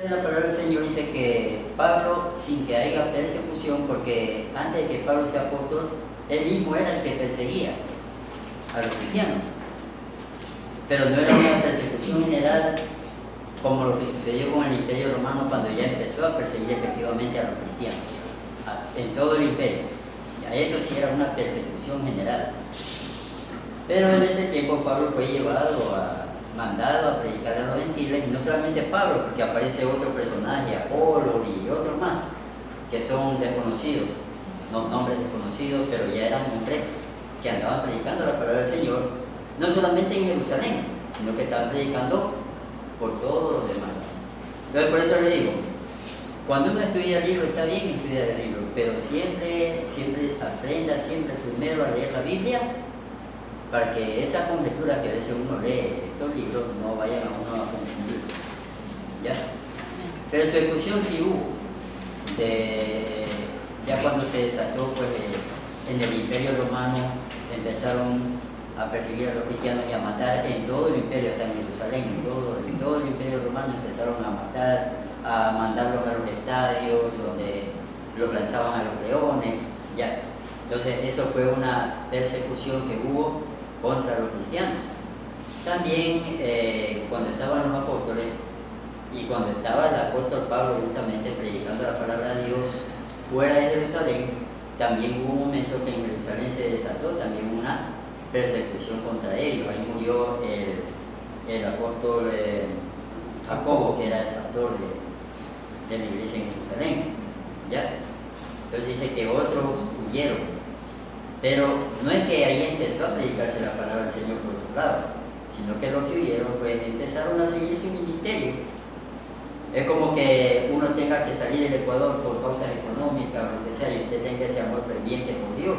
La palabra del Señor dice que Pablo, sin que haya persecución, porque antes de que Pablo sea apóstol, él mismo era el que perseguía a los cristianos. Pero no era una persecución general como lo que sucedió con el Imperio Romano cuando ya empezó a perseguir efectivamente a los cristianos, en todo el imperio. A eso sí era una persecución general. Pero en ese tiempo Pablo fue mandado a predicar a los gentiles, y no solamente Pablo, porque aparece otro personaje, Apolo y otros más, que son desconocidos, nombres desconocidos, pero ya eran hombres que andaban predicando la palabra del Señor, no solamente en Jerusalén, sino que estaban predicando por todos los demás. Entonces por eso le digo, cuando uno estudia el libro, está bien estudiar el libro, pero siempre aprenda siempre primero a leer la Biblia, para que esas conjeturas que a veces uno lee estos libros no vayan a uno a confundir. ¿Ya? Persecución sí hubo. Ya cuando se desató, pues, en el Imperio Romano empezaron a perseguir a los cristianos y a matar en todo el imperio, hasta en Jerusalén, en todo el Imperio Romano empezaron a matar, a mandarlos a los estadios donde los lanzaban a los leones. ¿Ya? Entonces eso fue una persecución que hubo contra los cristianos. También cuando estaban los apóstoles y cuando estaba el apóstol Pablo justamente predicando la palabra de Dios fuera de Jerusalén, también hubo un momento que en Jerusalén se desató también una persecución contra ellos. Ahí murió el apóstol Jacobo, que era el pastor de la iglesia en Jerusalén. ¿Ya? Entonces dice que otros huyeron. Pero no es que ahí empezó a predicarse la palabra del Señor por otro lado, sino que los que huyeron pues empezaron a seguir su ministerio. Es como que uno tenga que salir del Ecuador por causas económicas o lo que sea, y usted tenga ese amor ferviente por Dios.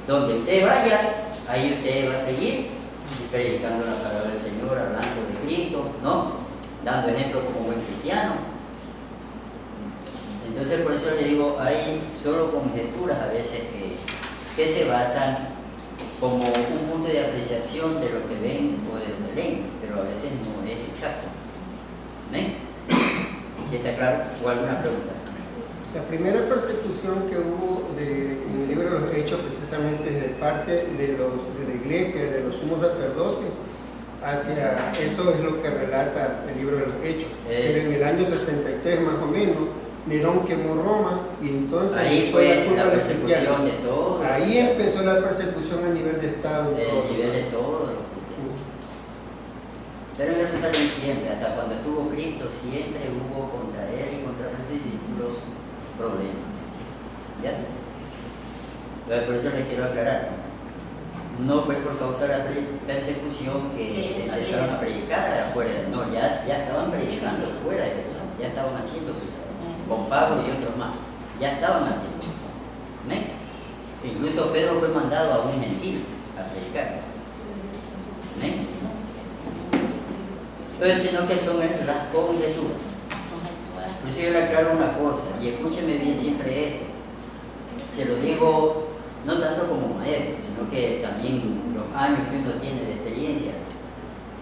Donde usted vaya, ahí usted va a seguir predicando la palabra del Señor, hablando de Cristo, ¿no? Dando ejemplo como buen cristiano. Entonces por eso le digo, hay solo conjeturas a veces que se basan como un punto de apreciación de lo que ven o de lo que leen, pero a veces no es exacto. ¿Ven? ¿Sí está claro? ¿O alguna pregunta? La primera persecución que hubo en el libro de los Hechos, precisamente de parte de la iglesia, de los sumos sacerdotes, hacia eso es lo que relata el libro de los Hechos. Pero en el año 63 más o menos, Nerón quemó Roma y entonces ahí fue la persecución de todos. Ahí empezó la persecución a nivel de Estado. A nivel de todos los cristianos. Pero en Jerusalén siempre, hasta cuando estuvo Cristo, siempre hubo contra él y contra sus discípulos problemas. ¿Ya? Pero por eso les quiero aclarar. No fue por causa de la persecución que empezaron a predicar de afuera. No, ya estaban predicando fuera de Jerusalén, ya estaban haciendo su trabajo. Con Pablo y otros más, ya estaban haciendo. ¿Ven? Incluso Pedro fue mandado a un mentir a predicar. ¿Ven? Entonces, sino que son las conjeturas. Por eso yo le aclaro una cosa, y escúcheme bien siempre esto. Se lo digo no tanto como maestro, sino que también los años que uno tiene de experiencia.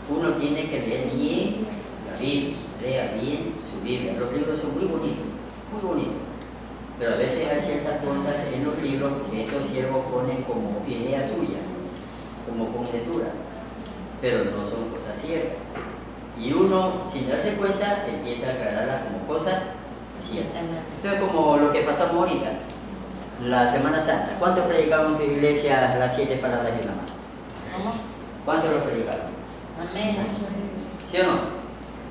Uno tiene que leer bien la Biblia, lea bien su Biblia. Los libros son muy bonitos, pero a veces hay ciertas cosas en los libros que estos siervos ponen como idea suya, como conjetura, pero no son cosas ciertas. Y uno, sin darse cuenta, empieza a aclararlas como cosas ciertas. Entonces, como lo que pasamos ahorita, la Semana Santa. ¿Cuántos predicaban en su iglesia las 7 palabras de una más? ¿Cuántos lo predicaron? Amén. ¿Sí o no?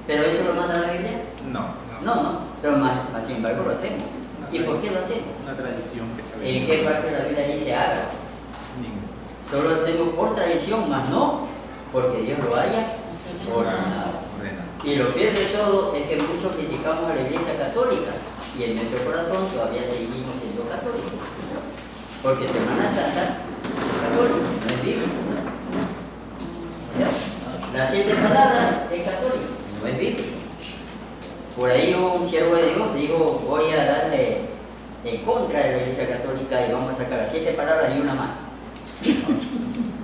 ¿Pero eso lo manda la Biblia? No. Pero más sin embargo lo hacemos. ¿Y por qué lo hacemos? Una tradición que se ve. ¿En qué parte de la Biblia dice haga? Ninguna. Solo lo hacemos por tradición, más no porque Dios lo haya ordenado. Y lo peor de todo es que muchos criticamos a la Iglesia Católica y en nuestro corazón todavía seguimos siendo católicos. Porque Semana Santa es católica, no es bíblica. ¿Ya? Las 7 palabras es católica, no es bíblica. Por ahí un siervo de Dios dijo, voy a darle en contra de la Iglesia Católica y vamos a sacar las 7 palabras y una más.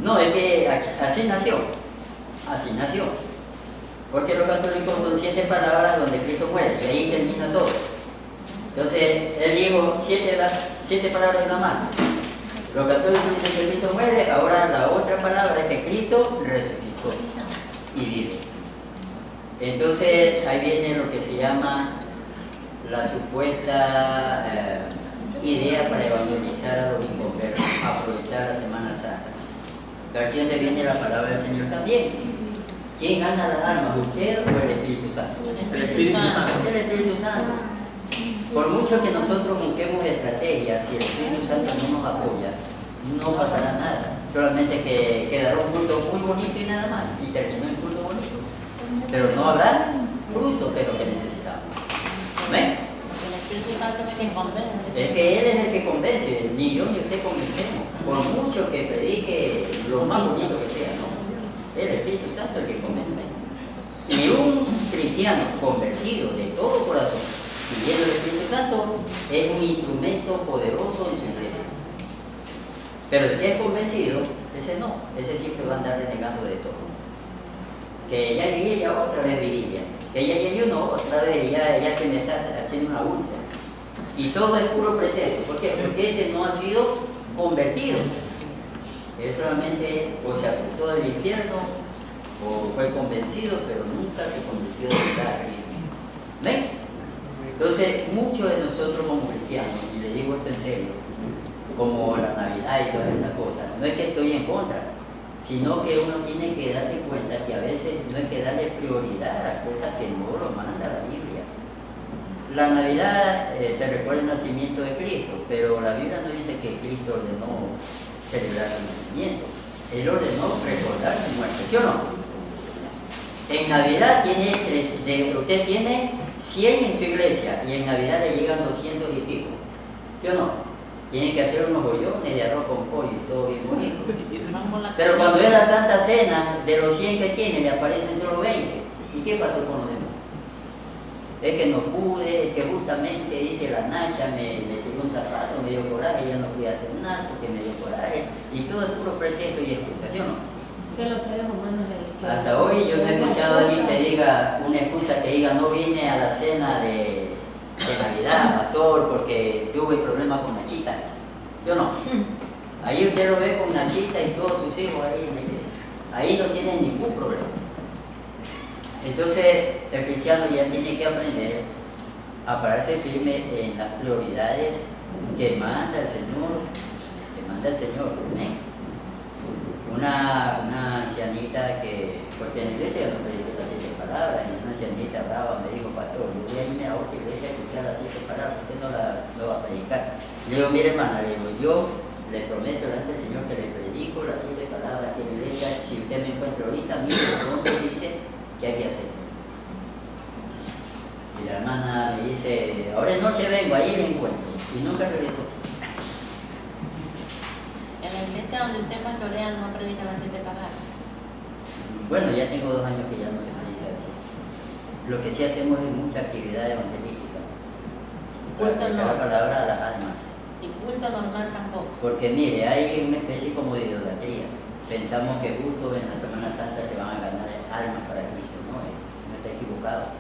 No, es que así nació. Porque los católicos son 7 palabras donde Cristo muere, y ahí termina todo. Entonces, él dijo 7 palabras de una mano. Los católicos dicen que Cristo muere, ahora la otra palabra es que Cristo resucitó y vive. Entonces, ahí viene lo que se llama la supuesta idea para evangelizar a los inconversos, aprovechar la Semana Santa. Aquí donde viene la palabra del Señor también. ¿Quién gana las almas, usted o el Espíritu Santo? El Espíritu Santo. El Espíritu Santo. Por mucho que nosotros busquemos estrategias, si el Espíritu Santo no nos apoya, no pasará nada. Solamente que quedará un culto muy bonito y nada más, y terminó el culto bonito. Pero no habrá fruto de lo que necesitamos. ¿Ven? El Espíritu Santo es quien convence. Es que Él es el que convence, ni yo ni usted convencemos. Por mucho que predique lo más bonito que sea, ¿no? El Espíritu Santo es el que convence. Y un cristiano convertido de todo corazón, viviendo el Espíritu Santo, es un instrumento poderoso en su iglesia. Pero el que es convencido, ese no, ese siempre va a andar renegando de todo. Que ya viví, ya otra vez viví. Que ya hay uno, otra vez ya se me está haciendo una úlcera. Y todo es puro pretexto. ¿Por qué? Porque ese no ha sido convertido. Él solamente o se asustó del infierno o fue convencido, pero nunca se convirtió de verdad a Cristo. ¿Ven? Entonces, muchos de nosotros como cristianos, y le digo esto en serio, como la Navidad y todas esas cosas, no es que estoy en contra, sino que uno tiene que darse cuenta que a veces no hay que darle prioridad a cosas que no lo manda la Biblia. La Navidad se recuerda el nacimiento de Cristo, pero la Biblia no dice que Cristo ordenó celebrar su nacimiento. Él ordenó recordar su muerte, ¿sí o no? En Navidad usted tiene 100 en su iglesia y en Navidad le llegan 200 y pico, ¿sí o no? Tienen que hacer unos bollones de arroz con pollo y todo bien bonito. Pero cuando es la Santa Cena, de los 100 que tiene, le aparecen solo 20. ¿Y qué pasó con los demás? Es que no pude, es que justamente dice la Nacha, me tiró un zapato, me dio coraje, ya no fui a hacer nada porque me dio coraje. Y todo es puro pretexto y excusa, ¿sí o no? Que los seres humanos Hasta hoy yo no he escuchado a alguien que diga una excusa que diga no vine a la cena de Navidad, pastor, porque tuve problemas con Nachita. ¿Sí o no? Ahí usted lo ve con Nachita y todos sus hijos ahí en la iglesia. Ahí no tienen ningún problema. Entonces el cristiano ya tiene que aprender a pararse firme en las prioridades que manda el Señor. ¿Ven? Una ancianita que, porque en la iglesia no prediqué las 7 palabras, y una ancianita brava me dijo, pastor, yo voy a irme a otra iglesia a escuchar las 7 palabras, usted no va a predicar. Le digo, mire hermana, le digo, yo le prometo delante del Señor que le predico las 7 palabras que en la iglesia, si usted me encuentra ahorita, mire, pronto dice que hay que hacer. Y la hermana me dice, ahora de noche vengo, ahí le encuentro, y nunca regresó. En la iglesia donde usted pastorea no predica las 7 palabras. Bueno, ya tengo 2 años que ya no se predica así. Lo que sí hacemos es mucha actividad evangelística. Para Culto acercar no. la palabra a las almas. Y culto normal tampoco. Porque mire, hay una especie como de idolatría. Pensamos que justo en la Semana Santa se van a ganar almas para Cristo. No, está equivocado.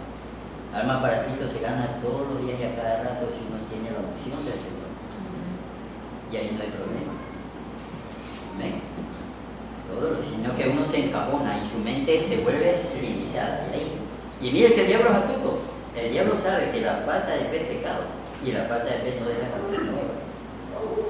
Almas para Cristo se gana todos los días y a cada rato si uno tiene la unción del Señor. Y ahí no hay problema. ¿Ven? Sino que uno se encabona y su mente se vuelve limitada. Y mire que el diablo es astuto. El diablo sabe que la falta de fe es pecado y la falta de fe no deja que se mueva.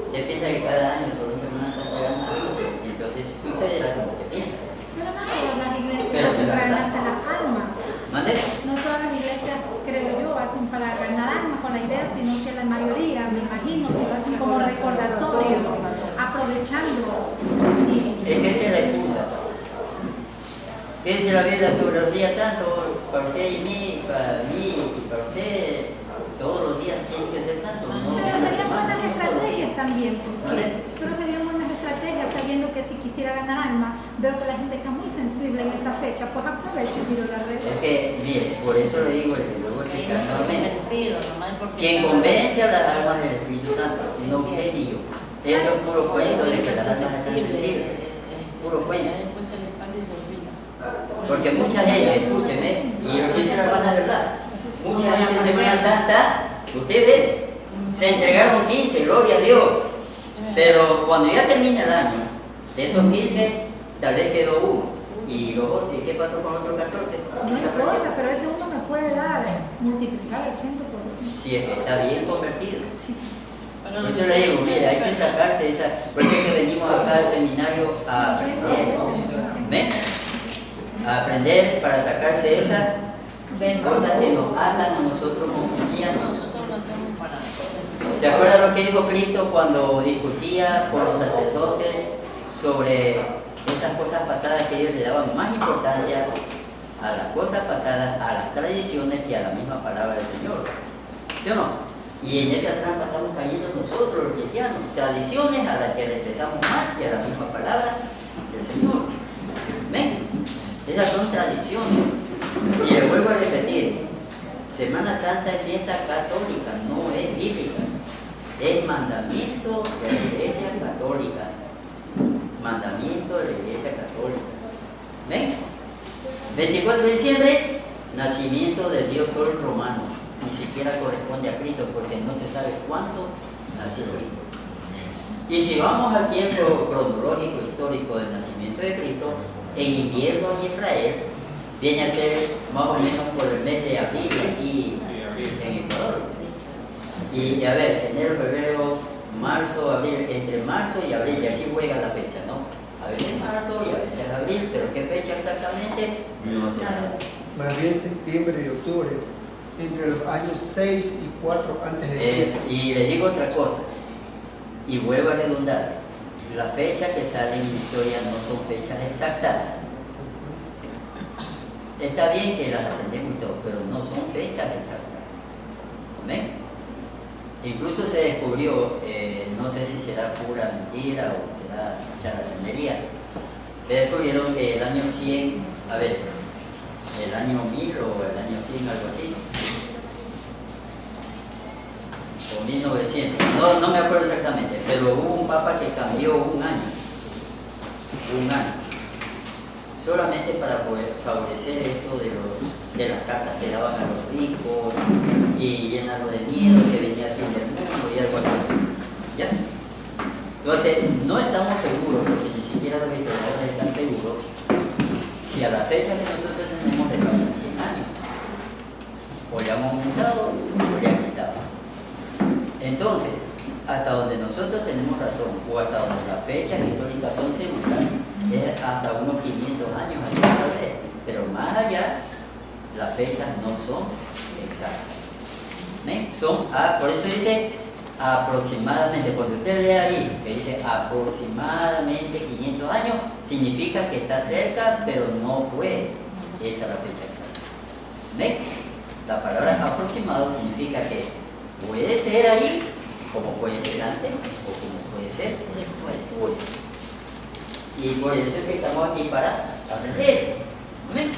Usted piensa que cada año solo en Semana Santa gana almas, entonces sucederá como que piensa. Pero no todas las iglesias Pero hacen de para verdad. ganarse las almas. ¿Mande? No todas las iglesias, creo yo, hacen para ganar almas con la idea, sino que la mayoría, me imagino, que lo hacen como recordatorio, aprovechando. Es que esa es la excusa. ¿Qué dice la Biblia sobre los días santos? Para usted y mí, para mí y para usted, todos los días tienen que ser santos. No, Pero serían buenas no todos los estrategias días. también, ¿Vale? pero serían buenas estrategias sabiendo que si quisiera ganar alma, veo que la gente está muy sensible en esa fecha, pues aprovecho y tiro la red. Es que, mire, por eso le digo, y luego Porque ahí explicar no está nuevamente. convencido, nomás porque Quien está- convence a las almas del Espíritu Santo, no usted ni yo. Eso es puro cuento de que las almas están sensibles. Puro cuento. Ya después se les pasa y se olvida. Porque mucha gente, escúcheme, y lo que dice la hermana es verdad, mucha gente en Semana Santa, usted ve, se entregaron 15, gloria a Dios, pero cuando ya termina el año, de esos 15, tal vez quedó uno. ¿Y qué pasó con otros 14? No importa, pero ese uno me puede dar, multiplicar el 100 por Si es que está bien convertido. Sí. Por eso le digo, mire, hay que sacarse esa. Por eso es que venimos acá al seminario a aprender. ¿Ven? A aprender para sacarse esas cosas que nos atan a nosotros como cristianos. Nosotros lo hacemos para eso. ¿Se acuerdan lo que dijo Cristo cuando discutía con los sacerdotes sobre esas cosas pasadas, que ellos le daban más importancia a las cosas pasadas, a las tradiciones, que a la misma palabra del Señor? ¿Sí o no? Y en esa trampa estamos cayendo nosotros los cristianos, tradiciones a las que respetamos más que a la misma palabra del Señor. ¿Ven? Esas son tradiciones. Y les vuelvo a repetir, Semana Santa es fiesta católica, no es bíblica. Es mandamiento de la Iglesia Católica. Mandamiento de la Iglesia Católica. ¿Ven? 24 de diciembre, nacimiento del Dios Sol romano. Ni siquiera corresponde a Cristo porque no se sabe cuánto nació Cristo. Y si vamos al tiempo cronológico histórico del nacimiento de Cristo, en invierno en Israel, viene a ser más o menos por el mes de abril aquí en Ecuador. Y a ver, enero, febrero, marzo, abril, entre marzo y abril, y así juega la fecha, ¿no? A veces marzo y a veces abril, pero qué fecha exactamente no se sabe. Más bien septiembre y octubre, entre los años 6 y 4 antes de Cristo. Y le digo otra cosa, y vuelvo a redundar, las fechas que salen en la historia no son fechas exactas. Está bien que las aprendemos y todo, pero no son fechas exactas. ¿Ven? Incluso se descubrió, no sé si será pura mentira o será charlatanería, se descubrieron que el año 100, a ver, el año 1000 o el año 100, algo así, o 1900, no me acuerdo exactamente, pero hubo un papa que cambió un año, solamente para poder favorecer esto de las cartas que daban a los ricos y llenarlo de miedo, que venía a fin del mundo y algo así. ¿Ya? Entonces, no estamos seguros, porque ni siquiera los historiadores están seguros, si a la fecha que nosotros tenemos le pasan 100 años, o le han aumentado o le han quitado. Entonces, hasta donde nosotros tenemos razón, o hasta donde las fechas históricas son seguras, es hasta unos 500 años atrás, pero más allá, las fechas no son exactas. ¿Ven? Por eso dice aproximadamente, cuando usted lee ahí, que dice aproximadamente 500 años, significa que está cerca, pero no fue esa la fecha exacta. ¿Ven? La palabra aproximado significa que puede ser ahí, como puede ser antes, o como puede ser después. Y por eso es que estamos aquí para aprender. ¿Ven?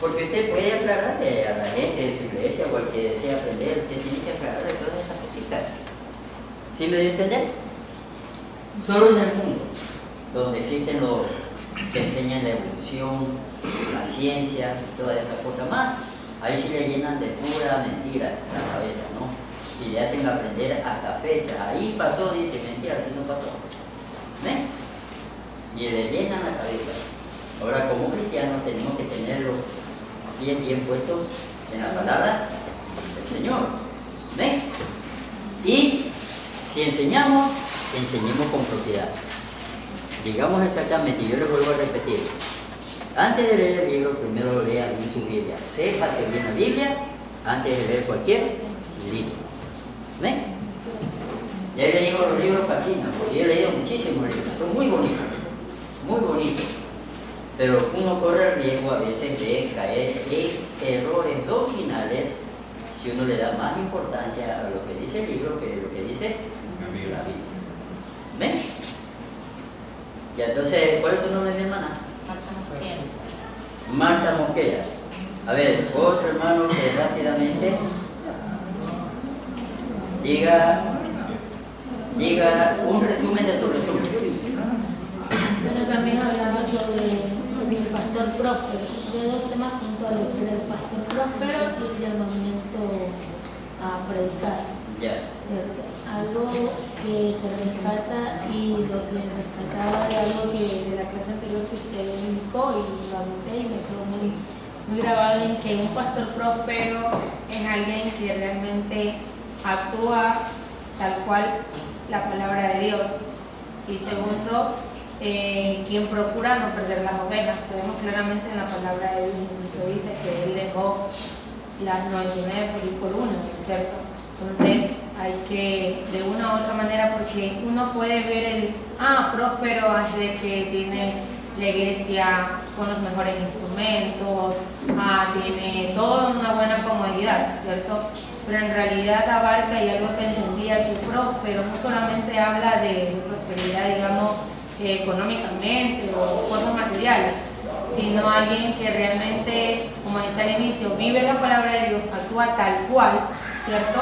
Porque usted puede aclararle a la gente de su iglesia o al que desea aprender, usted tiene que aclararle todas estas cositas. ¿Sí me dio a entender? Solo en el mundo, donde existen los que enseñan la evolución, la ciencia, todas esas cosas más, ahí sí le llenan de pura mentira la cabeza, ¿no? Y le hacen aprender hasta fechas. Ahí pasó, dice, mentira, así no pasó. ¿Ven? Y le llenan la cabeza. Ahora, como cristianos, tenemos que tenerlos bien puestos en la palabra del Señor. ¿Ven? Y si enseñamos con propiedad. Digamos exactamente, yo les vuelvo a repetir. Antes de leer el libro, primero lean en su Biblia. Sépase bien la Biblia antes de leer cualquier libro. ¿Ven? Ya le digo, los libros fascinan, porque yo he leído muchísimos libros, son muy bonitos, pero uno corre el riesgo a veces de caer en errores doctrinales si uno le da más importancia a lo que dice el libro que lo que dice la Biblia. ¿Ven? Ya, entonces, ¿cuál es su nombre, mi hermana? Marta Mosquera. A ver, otro hermano que rápidamente diga un resumen de su resumen. Bueno, también hablaba sobre el pastor próspero. De dos temas puntuales, que era el pastor próspero y el llamamiento a predicar. Ya. ¿Cierto? Algo que se rescata y lo que rescataba de algo que de la clase anterior que usted indicó y lo anoté y me quedó muy grabado en que un pastor próspero es alguien que realmente actúa tal cual la palabra de Dios. Y segundo, quien procura no perder las ovejas. Sabemos claramente en la palabra de Dios, incluso dice que Él dejó las 99 por ir por una, ¿no es cierto? Entonces hay que, de una u otra manera, porque uno puede ver el, próspero es de que tiene la iglesia con los mejores instrumentos, tiene toda una buena comodidad, ¿cierto? Pero en realidad abarca, y algo que entendía, que próspero no solamente habla de prosperidad, digamos, económicamente o cosas materiales, sino alguien que realmente, como dice al inicio, vive la palabra de Dios, actúa tal cual, ¿cierto?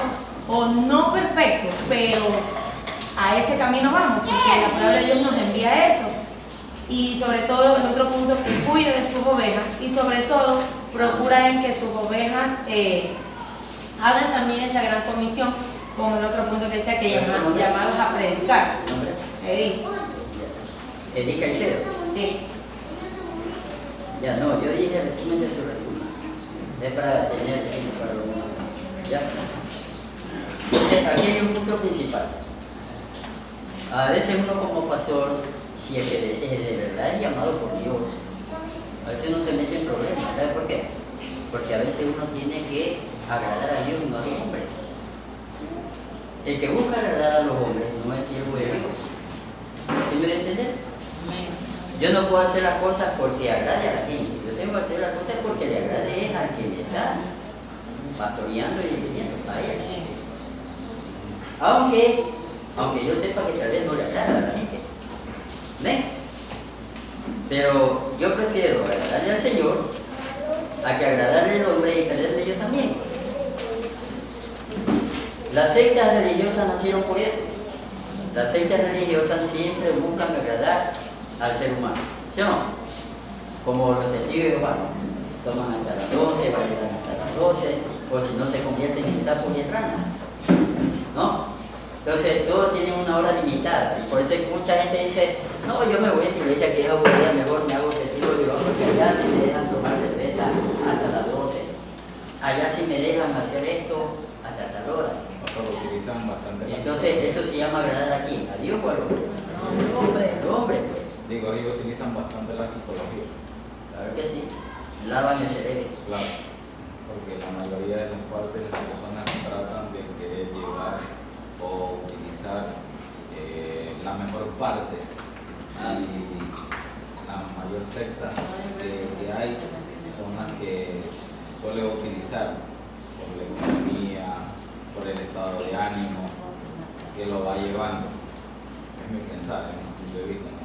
O no perfecto, pero a ese camino vamos, porque la palabra de Dios nos envía eso. Y sobre todo, el otro punto, que cuide de sus ovejas y sobre todo procura en que sus ovejas hagan también esa gran comisión, como el otro punto que decía que llamados a predicar. ¿Nombre? Edith Caicedo. Sí. Ya, no, yo dije el resumen de su resumen. Es para tener tiempo para lo demás. Ya. Entonces, aquí hay un punto principal. A veces uno como pastor, si es que de verdad es llamado por Dios, a veces uno se mete en problemas. ¿Sabe por qué? Porque a veces uno tiene que agradar a Dios y no a los hombres. El que busca agradar a los hombres no es siervo de Dios. ¿Sí me debe entender? Yo no puedo hacer las cosas porque agrade a la gente. Yo tengo que hacer las cosas porque le agrade al que me está pastoreando y dirigiendo a él. Aunque yo sepa que tal vez no le agrada a la gente. ¿Ven? Pero yo prefiero agradarle al Señor a que agradarle al hombre y perderle yo también. Las sectas religiosas nacieron por eso. Las sectas religiosas siempre buscan agradar al ser humano, ¿sí o no? Como los testigos de Jehová, toman hasta las 12, bailan hasta las 12, o si no se convierten en sapos y en ranas, ¿no? Entonces, todos tienen una hora limitada, y por eso mucha gente dice, no, yo me voy a esta iglesia que es aburrida, mejor me hago testigo de Jehová, porque allá sí me dejan tomar cerveza hasta las 12, allá sí me dejan hacer esto hasta tal hora. Lo utilizan bastante. Entonces, eso se llama agradar a quién, a Dios o al hombre. Al hombre, pues. Digo, ellos utilizan bastante la psicología. Claro que sí, lavan el cerebro. Claro, porque la mayoría de las partes de las personas tratan de querer llevar o utilizar la mejor parte. Y la mayor secta que hay son las que suele utilizar por la economía, por el estado de ánimo que lo va llevando. Es mi pensar, es mi punto de vista.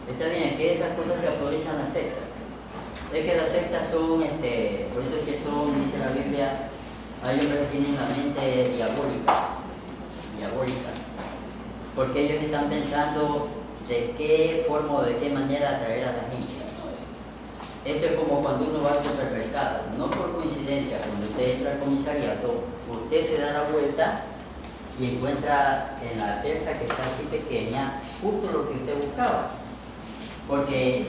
Está bien, es que esas cosas se aprovechan las sectas. Es que las sectas son, por eso es que son, dice la Biblia, hay hombres que tienen la mente diabólica, porque ellos están pensando de qué forma o de qué manera atraer a la gente. Esto es como cuando uno va al supermercado, no por coincidencia, cuando usted entra al comisariato, usted se da la vuelta y encuentra en la percha que está así pequeña justo lo que usted buscaba, porque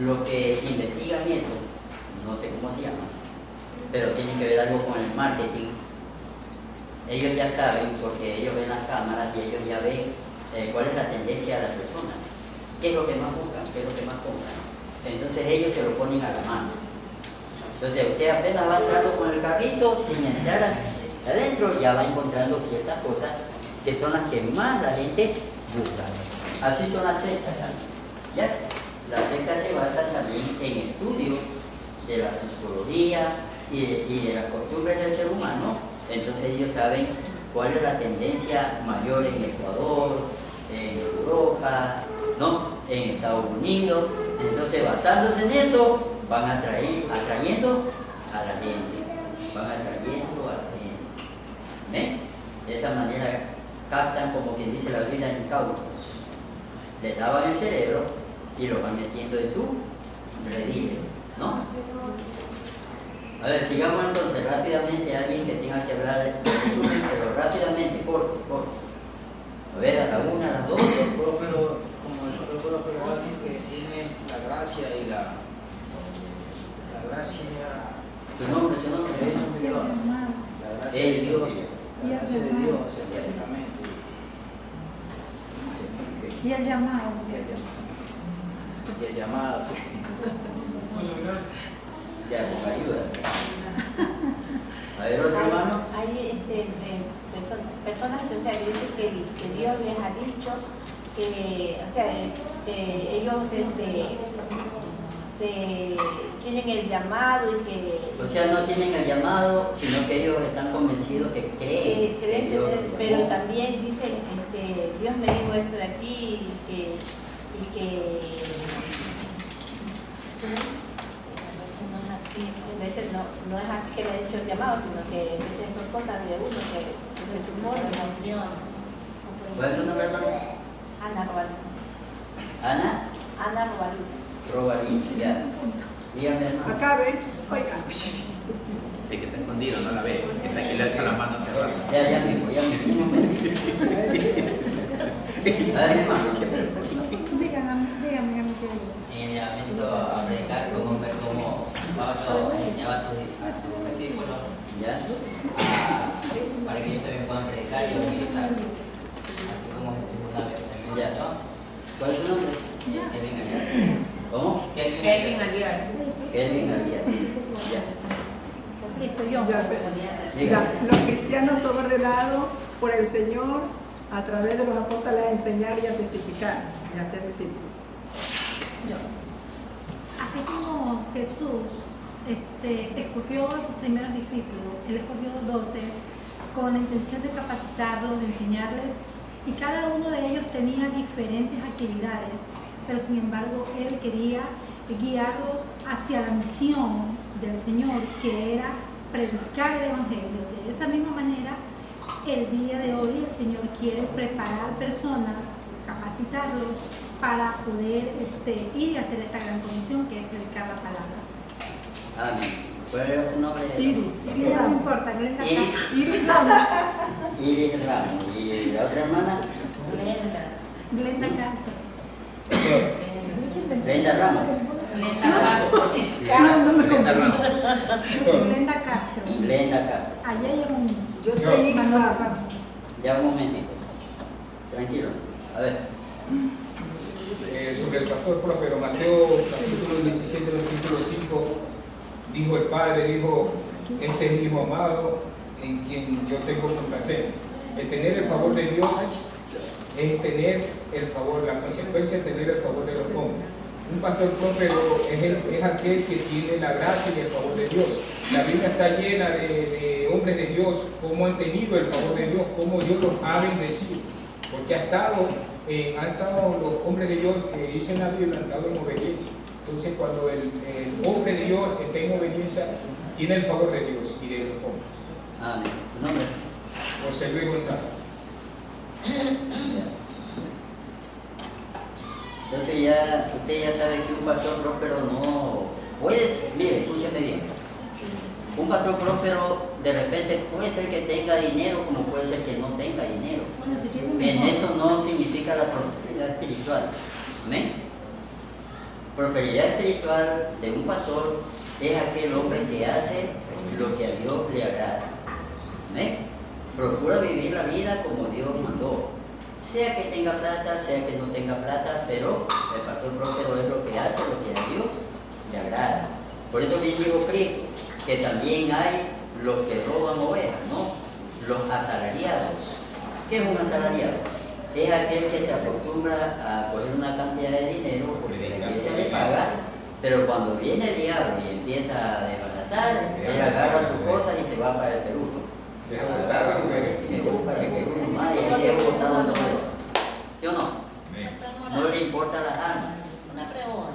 lo que investigan eso, no sé cómo se llama, pero tiene que ver algo con el marketing. Ellos ya saben, porque ellos ven las cámaras y ellos ya ven cuál es la tendencia de las personas, qué es lo que más buscan, qué es lo que más compran. Entonces ellos se lo ponen a la mano. Entonces usted apenas va entrando con el carrito, sin entrar adentro, ya va encontrando ciertas cosas que son las que más la gente busca. Así son las sectas también. ¿Ya? Las sectas se basan también en estudios de la psicología y de las costumbres del ser humano. Entonces ellos saben cuál es la tendencia mayor en Ecuador, en Europa, ¿no? En Estados Unidos. Entonces, basándose en eso, van atrayendo a la gente. ¿Ven? De esa manera captan, como quien dice la Biblia, incautos. Les lavan el cerebro y los van metiendo en sus rediles, ¿no? A ver, sigamos entonces rápidamente. Alguien que tenga que hablar resumen, pero rápidamente, corto. A ver, a la una, a las dos. Pero como el próspero es alguien que tiene la gracia y la gracia, Su nombre. eso me dio, la gracia de Dios, la gracia de Dios, específicamente. Y el llamado. Y el llamado, sí. Ya, con ayuda. A ver, otro hermano. Hay personas que, o sea, que dicen que Dios les ha dicho que, o sea, que ellos tienen el llamado y que... O sea, no tienen el llamado, sino que ellos están convencidos que creen. creen que Dios tener, los pero llamó. también dicen, Dios me dijo esto de aquí y que No es así. a veces no es así que le ha dicho el llamado, sino que a veces son cosas de uno que se supone. Emoción. ¿Cuál es su nombre, hermano? Ana Robalú. Ana Robalú. Robalí, ya. Dígame, hermano. Acá ven, oiga. Es que está escondido, no la ve. Está aquí le alza la mano hacia abajo. Ya mismo, un momentito. A ver, hermano. Dígame. En el llamamiento a predicar, como ver cómo Pablo enseñaba a sus discípulos, ¿Ya? para que ellos también puedan predicar y evangelizar, así como Jesús una vez también Ya. enseñó. ¿Cuál es su nombre? Kevin Aguilar. ¿Cómo? Kevin Aguilar. Kelvin Aguilar. Ya. Listo, yo. Diga. Los cristianos son ordenados por el Señor a través de los apóstoles a enseñar y a testificar y a ser discípulos. Así como Jesús escogió a sus primeros discípulos, Él escogió 12 con la intención de capacitarlos, de enseñarles, y cada uno de ellos tenía diferentes actividades, pero sin embargo Él quería guiarlos hacia la misión del Señor, que era predicar el Evangelio. De esa misma manera, el día de hoy el Señor quiere preparar personas, capacitarlos para poder ir y hacer esta gran comisión que es predicar la palabra. Amén. ¿Cuál era su nombre? Iris No Ramos. importa, Glenda Iris. Castro. Iris Ramos. Iris Ramos. ¿Y la otra hermana? Glenda Castro. Brenda Ramos. No me Brenda confundo. Ramos. Yo soy Glenda Castro. Glenda Castro. Allá hay un Yo soy Iris Manuel Ramos. Ramos. Ya un momentito. Tranquilo. A ver. Sobre el pastor próspero, Mateo capítulo 17, versículo 5, dijo el Padre, dijo, este es mi hijo amado, en quien yo tengo complacencia. El tener el favor de Dios es tener el favor, la consecuencia es tener el favor de los hombres. Un pastor próspero es aquel que tiene la gracia y el favor de Dios. La Biblia está llena de hombres de Dios, cómo han tenido el favor de Dios, cómo Dios los ha bendecido, porque han estado los hombres de Dios que dicen la Biblia, han estado en obediencia. Entonces, cuando el hombre de Dios está en obediencia, tiene el favor de Dios y de los hombres. Amén. ¿Su nombre? José Luis González. Entonces ya, usted ya sabe que un pastor próspero no puede, mire, escúcheme bien. Un pastor próspero de repente puede ser que tenga dinero como puede ser que no tenga dinero. Bueno, si tiene En mejor. eso no significa la prosperidad espiritual. Amén. Prosperidad espiritual de un pastor es aquel hombre que hace lo que a Dios le agrada. Amén. Procura vivir la vida como Dios mandó. Sea que tenga plata, sea que no tenga plata, pero el pastor próspero es lo que hace, lo que a Dios le agrada. Por eso bien dijo Cristo, que también hay los que roban ovejas, ¿no? Los asalariados. ¿Qué es un asalariado? Es aquel que se acostumbra a coger una cantidad de dinero porque la iglesia le paga, pero cuando viene el diablo y empieza a desbaratar, él agarra sus cosas y se va para el Perú. Deja saltar a las mujeres. Y me voy para el Perú nomás y ahí se está dando eso. ¿Sí o no? No le importan las almas. Una pregunta.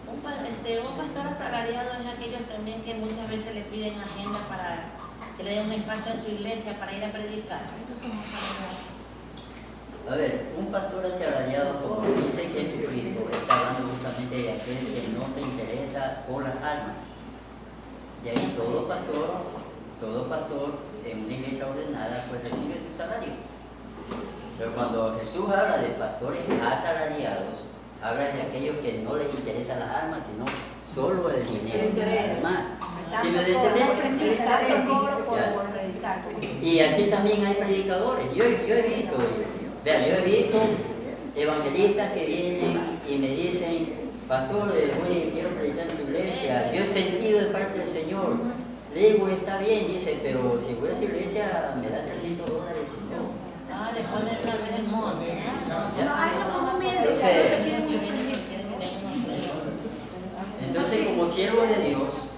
Un pastor asalariado es aquellos también que muchas veces le piden agenda para que le den un espacio en su iglesia para ir a predicar. Esos son asalariados. A ver, un pastor asalariado, como dice Jesucristo, está hablando justamente de aquel que no se interesa por las almas. Y ahí todo pastor en una iglesia ordenada, pues recibe su salario. Pero cuando Jesús habla de pastores asalariados, habla de aquellos que no les interesan las almas, sino solo el dinero. ¿Sí me entiendes? Y así también hay predicadores. Yo he visto evangelistas que vienen y me dicen, pastor, quiero predicar en su iglesia, yo he sentido de parte del Señor. Le digo, está bien, dice, pero si voy a su iglesia me da $300 y no. Le ponen una vez el monte. Entonces, como siervo de Dios,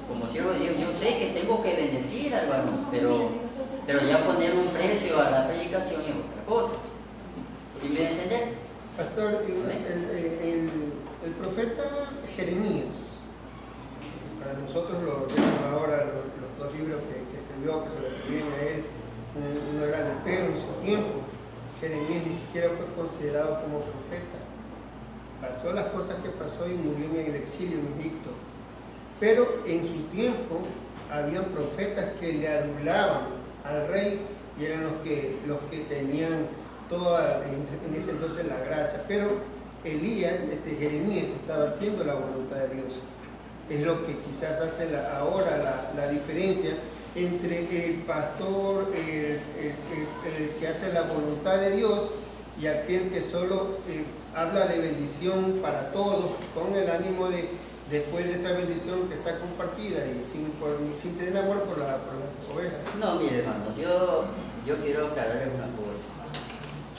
yo sé que tengo que bendecir al varón, pero ya poner un precio a la predicación es otra cosa. ¿Sí me entienden? Pastor, el profeta Jeremías, para nosotros ahora los dos libros que escribió, que se le escribieron a él, uno grande, pero en su tiempo Jeremías ni siquiera fue considerado como profeta. Pasó las cosas que pasó y murió en el exilio en Egipto. Pero en su tiempo habían profetas que le adulaban al rey y eran los que tenían toda en ese entonces la gracia. Pero Jeremías estaba haciendo la voluntad de Dios. Es lo que quizás hace ahora la diferencia entre el pastor, el que hace la voluntad de Dios, y aquel que solo habla de bendición para todos, con el ánimo de, después de esa bendición que sea compartida y sin tener amor por las ovejas. No, mire hermano, yo quiero aclararles una cosa.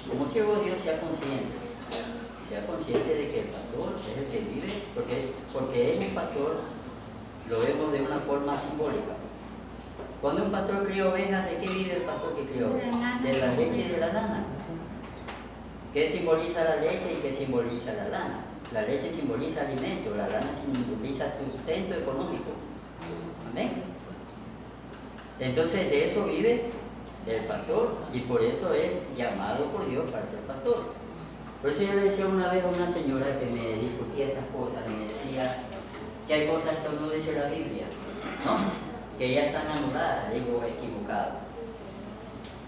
Como siervo de Dios, sea consciente de que el pastor es el que vive, porque él es un pastor, lo vemos de una forma simbólica. Cuando un pastor cría ovejas, ¿de qué vive el pastor que cría ovejas? De la leche y de la lana. ¿Qué simboliza la leche y qué simboliza la lana? La leche simboliza alimento, la lana simboliza sustento económico. Amén. Entonces de eso vive el pastor y por eso es llamado por Dios para ser pastor. Por eso yo le decía una vez a una señora que me discutía estas cosas, me decía que hay cosas que no dice la Biblia, ¿no? Que ya están anuladas, digo, equivocado.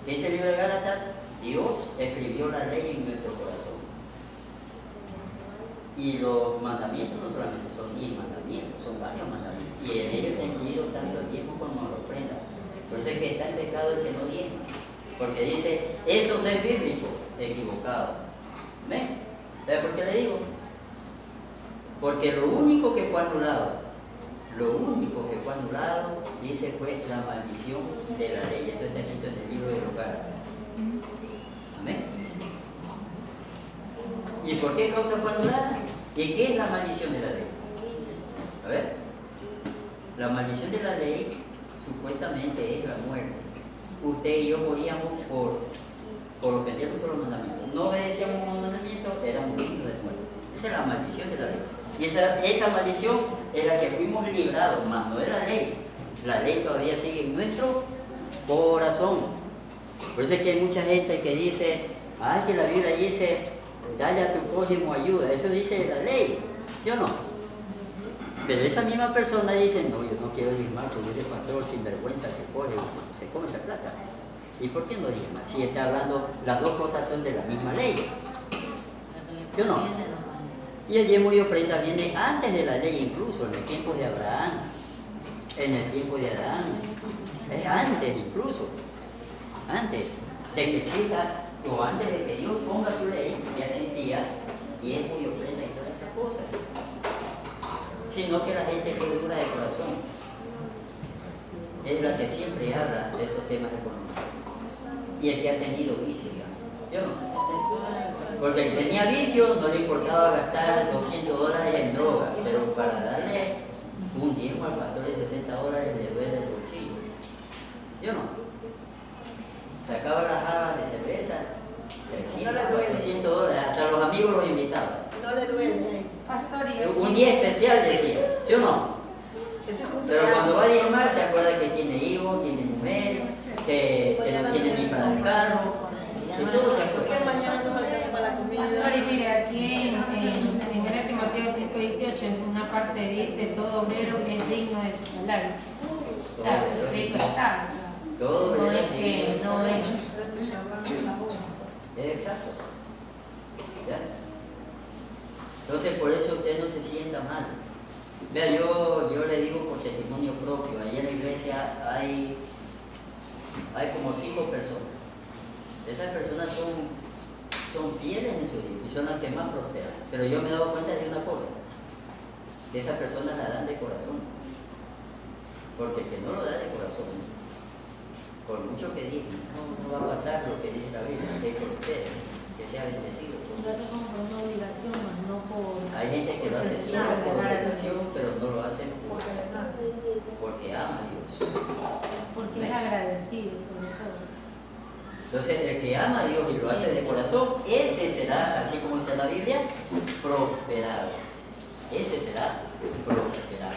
Dice el libro de Gálatas, Dios escribió la ley en nuestro corazón. Y los mandamientos no solamente son 10 mandamientos, son varios mandamientos. Y en ellos está incluido tanto el diezmo como las ofrendas. Por eso es que está en pecado el que no diezma. Porque dice, eso no es bíblico, equivocado. ¿Ven? ¿Sabe por qué le digo? Porque lo único que fue anulado, dice pues la maldición de la ley. Eso está escrito en el libro de los Gálatas. Amén. ¿Y por qué causa fue anulada? ¿Y qué es la maldición de la ley? A ver, la maldición de la ley supuestamente es la muerte. Usted y yo moríamos por ofender un solo mandamiento. No obedecíamos un mandamiento, éramos dignos de muerte. Esa es la maldición de la ley. Y esa maldición es la que fuimos librados, más no es la ley. La ley todavía sigue en nuestro corazón. Por eso es que hay mucha gente que dice, ay, que la Biblia dice, dale a tu prójimo ayuda. Eso dice la ley, ¿sí o no? Pero esa misma persona dice, no, yo no quiero diezmar porque ese pastor sin vergüenza se come esa plata. ¿Y por qué no diezma? Si está hablando, las dos cosas son de la misma ley, ¿sí o no? Y el diezmo y ofrenda viene antes de la ley, incluso en el tiempo de Abraham, en el tiempo de Adán, es antes incluso, antes de que exista, o antes de que Dios ponga su ley, ya existía diezmo y ofrenda y todas esas cosas. Sino que la gente que es dura de corazón es la que siempre habla de esos temas económicos. Y el que ha tenido vicio, ¿yo no? Porque el que tenía vicio no le importaba gastar $200 en droga, pero para darle un diezmo al pastor de $60 le duele el bolsillo. ¿Yo no? Sacaba las jabas de cerveza, $300, hasta los amigos los invitaban. No le duele. Un día especial decía, ¿sí o no? Pero cuando va a diezmar se acuerda que tiene hijos, tiene mujer, que no tiene ni para el carro, que todo se acuerda. una parte dice todo obrero es digno de su salario. O sea, escrito está, o sea, Todo no obrero es que no es. Exacto. ¿Ya? Entonces por eso usted no se sienta mal. Vea, yo le digo por testimonio propio, ahí en la iglesia hay como 5 personas. Esas personas son fieles en su Dios y son las que más prosperan. Pero yo me he dado cuenta de una cosa, que esas personas la dan de corazón. Porque el que no lo da de corazón, por mucho que diga, no va a pasar lo que dice la Biblia, que prospere, que sea bendecido. Lo hace como por una obligación, más no por... Hay gente que lo hace solo por obligación, pero no lo hace porque ama a Dios. Porque es agradecido, sobre todo. Entonces, el que ama a Dios y lo hace de corazón, ese será, así como dice la Biblia, prosperado. Ese será prosperado.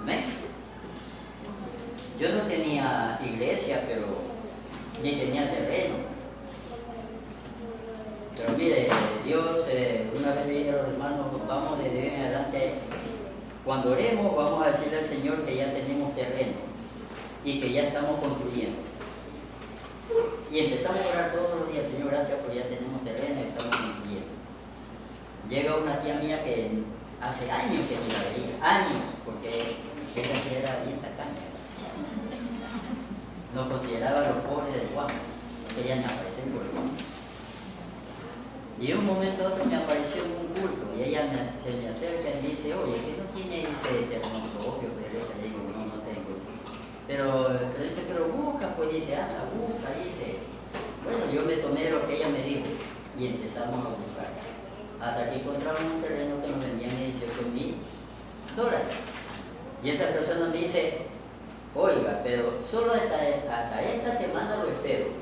¿Amén? Yo no tenía iglesia, pero ni tenía terreno. Pero mire, Dios, una vez le dije a los hermanos, vamos desde hoy en adelante, cuando oremos, vamos a decirle al Señor que ya tenemos terreno y que ya estamos construyendo. Y empezamos a orar todos los días, Señor, gracias porque ya tenemos terreno y estamos construyendo. Llega una tía mía que hace años que ni la veía, años, porque esa tía era bien tacaña. Nos consideraba los pobres del Juan, que ella me aparece por el Juan. Y en un momento otro me apareció en un culto y ella se me acerca y me dice, oye, ¿qué no tiene ese terreno propio? Le digo, no tengo. Pero dice, pero busca, pues dice, anda, busca, dice. Bueno, yo me tomé de lo que ella me dijo y empezamos a buscar. Hasta que encontramos un terreno que nos vendían en $18,000. Y esa persona me dice, oiga, pero solo hasta esta semana lo espero.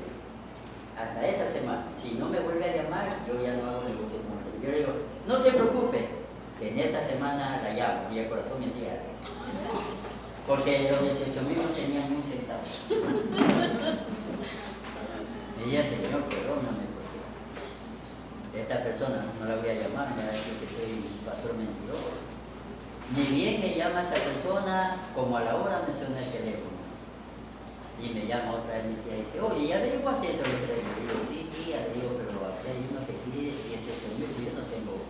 Hasta esta semana. Si no me vuelve a llamar, yo ya no hago negocio con él. Yo le digo, no se preocupe, que en esta semana la llamo. Y el corazón me hacía. Porque los 18,000 no tenían ni un centavo. Me decía, Señor, perdóname, porque esta persona no la voy a llamar, me va a decir que soy un pastor mentiroso. Ni bien me llama esa persona, como a la hora me suena el teléfono. Y me llama otra vez mi tía y dice, oye, ¿ya averiguaste eso? Le digo, sí, tía, le digo, pero aquí hay uno que pide 18,000, yo no tengo.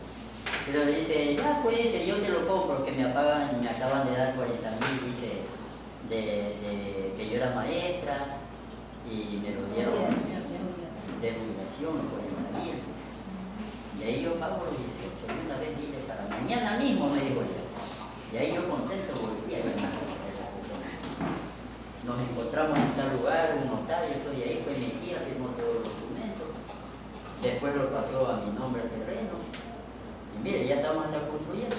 Pero le dice, ya, pues dice, yo te lo compro, que me acaban de dar 40,000, dice, de que yo era maestra, y me lo dieron de jubilación, 40,000. Y ahí yo pago los 18,000, una vez dije, para mañana mismo, me dijo yo. Y ahí yo contento volví a llamar a esa persona. Nos encontramos en tal lugar, un notario, y ahí fue mi tía, firmó todos los documentos. Después lo pasó a mi nombre al terreno. Y mire, ya estamos hasta construyendo.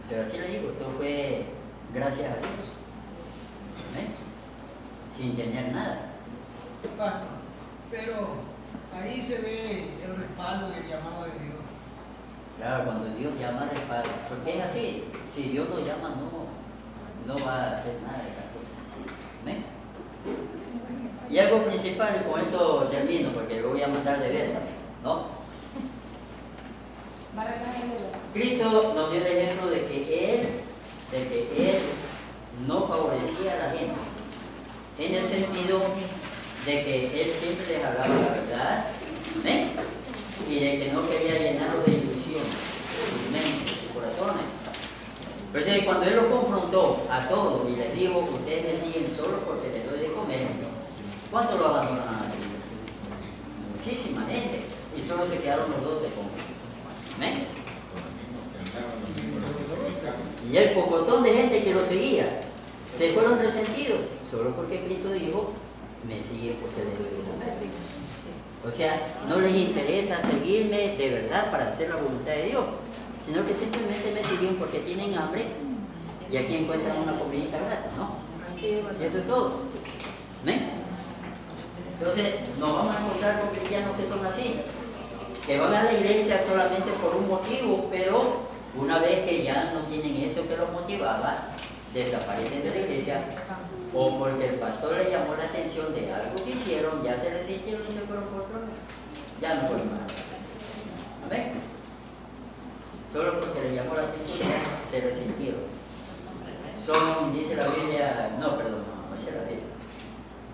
Pero así le digo, esto fue gracias a Dios. ¿Ven? Sin tener nada. Pastor, pero ahí se ve el respaldo y el llamado de Dios. Claro, cuando Dios llama, respalda. Porque es así, si Dios no llama, no va a hacer nada de esas cosas. ¿Ven? Y algo principal, y con esto termino, porque lo voy a mandar de ver también, ¿no? Cristo nos dio el ejemplo de que Él no favorecía a la gente, en el sentido de que Él siempre les hablaba la verdad, ¿ven? Y de que no quería llenarlos de ilusión, sus mentes, sus corazones. Pero cuando Él los confrontó a todos y les dijo, ustedes me siguen solo porque les doy de comer, ¿cuántos lo abandonaron a Cristo? Muchísima gente, y solo se quedaron los 12 con Cristo. ¿Ven? Y el pocotón de gente que lo seguía se fueron resentidos solo porque Cristo dijo, me sigue porque les doy de comer. O sea, no les interesa seguirme de verdad para hacer la voluntad de Dios, sino que simplemente me siguen porque tienen hambre y aquí encuentran una comidita gratis, ¿no? Eso es todo. ¿Ven? Entonces, nos vamos a encontrar con cristianos que son así, que van a la iglesia solamente por un motivo, pero una vez que ya no tienen eso que los motivaba, desaparecen de la iglesia, o porque el pastor les llamó la atención de algo que hicieron, ya se resintieron y se fueron por otro lado. Ya no fueron más. ¿Amén? Solo porque les le llamó la atención, se resintieron. Son, dice la Biblia, no dice la Biblia.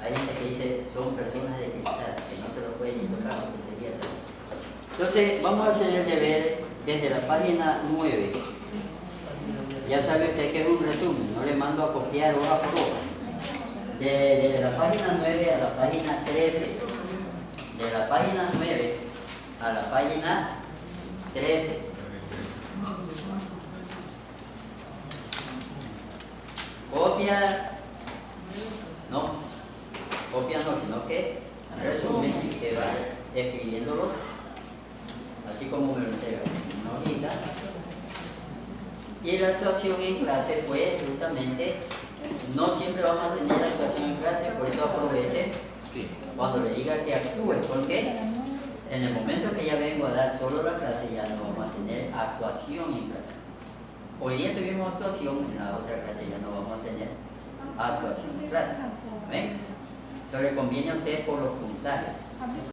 Hay gente que dice son personas de cristal, que no se lo pueden ni tocar, porque sería así. Entonces, vamos a hacer el deber desde la página 9. Ya sabe usted que es un resumen, no le mando a copiar hoja por hoja. Desde la página 9 a la página 13. De la página 9 a la página 13. Copia no, sino que resumen y que va escribiéndolo así como me lo entrega una hojita. Y la actuación en clase, pues justamente no siempre vamos a tener la actuación en clase, por eso aproveche cuando le diga que actúe, porque en el momento que ya vengo a dar solo la clase ya no vamos a tener actuación en clase. Hoy día tuvimos actuación, en la otra clase ya no vamos a tener actuación en clase. ¿Ven? Eso le conviene a usted por los puntajes.